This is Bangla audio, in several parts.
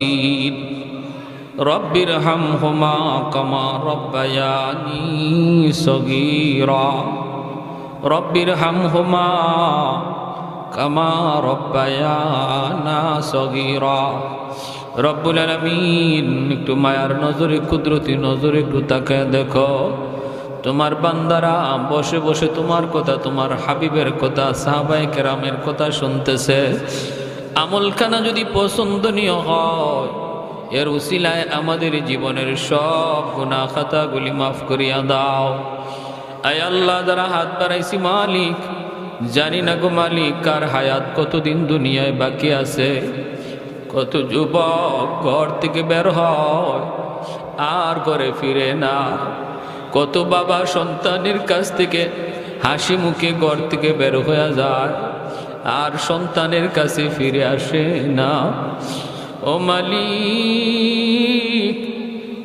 رب ارحمهما كما ربياني صغيرا رب ارحمهما كما ربيانا صغيرا রব্বুল আলামিন একটু মায়ার নজরে কুদরতি নজরে একটু তাকায় দেখো তোমার বান্দারা বসে বসে তোমার কথা তোমার হাবিবের কথা সাহাবায়ে কেরামের কথা শুনতেছে আমলখানা যদি পছন্দনীয় হয় এর উসিলায় আমাদের জীবনের সব গুনাহ খাতাগুলি মাফ করিয়া দাও আয় আল্লাহ যারা হাত বাড়াইছি মালিক জানি না গো মালিক কার হায়াত কতদিন দুনিয়ায় বাকি আছে কত যুবক ঘর থেকে বের হয় আর ঘরে ফিরে না কত বাবা সন্তানের কাছ থেকে হাসি মুখে ঘর থেকে বের হয়ে যায় আর সন্তানের কাছে ফিরে আসে না ও মালিক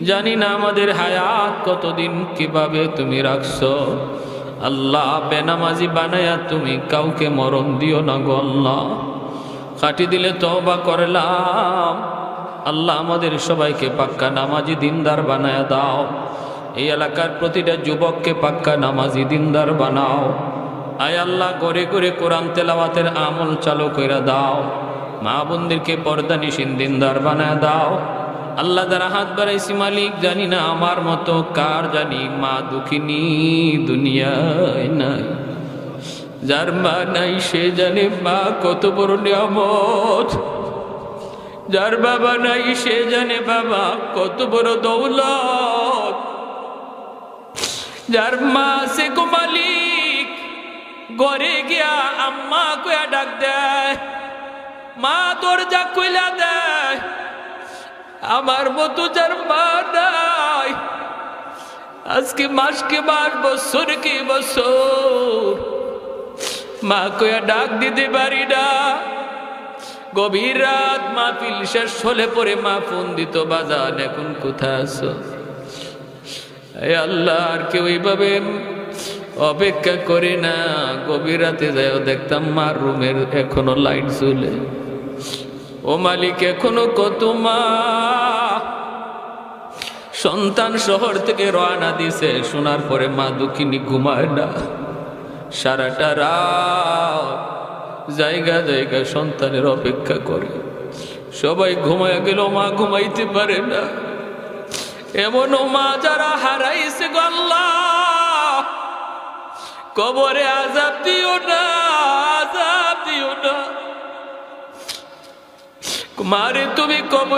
জানি না আমাদের হায়াত কতদিন কিভাবে তুমি রাখছো আল্লাহ বেনামাজি বানায়া তুমি কাউকে মরণ দিও না গো আল্লাহ খাটি দিলে তওবা করলাম আল্লাহ আমাদের সবাইকে পাক্কা নামাজি দিনদার বানায়া দাও এই এলাকার প্রতিটা যুবককে পাক্কা নামাজি দিনদার বানাও আয় আল্লাহ করে করে কোরআন তেলাওয়াতের আমল চালু করে দাও মা বোনদেরকে পর্দানিশীন দিনদার বানায় দাও আল্লাহ যারা হাত বাড়াইছি মালিক জানি না আমার মতো কার জানি মা দুঃখিনী দুনিয়ায় নাই যার মা নাই সে জানে মা কত বড় নিয়ামত যার বাবা নাই সে জানে বাবা কত বড় দৌলত যার মা সে গো মালিক ঘরে গিয়া আম্মা কয়া ডাক দেয় মা দরজা খুইলা দেয় আমার মতো যার মা নাই আজকে মাসকে মাস বছরকে বছর মা কয়া ডাক দিতে পারি না গভীর রাত মাহফিল শেষ হলে পরে মা ফোন দিত বাজান এখন কোথায় আছো এই আল্লাহ আর কেউ এইভাবে অপেক্ষা করে না গভীর রাতে যাও দেখতাম মার রুমের এখনো লাইট জ্বলে ও মালিক এখনো কত মা সন্তান শহর থেকে রওনা দিছে শোনার পরে মা দুঃখিনী ঘুমায় না সারাটা রাত জায়গা জায়গা সন্তানের অপেক্ষা করে সবাই ঘুমায় গেল মা ঘুমাইতে পারে না এমনও মা যারা হারাইছে গো আল্লাহ কবরে আযাব দিও না আযাব দিও না মারে তুমি কবরে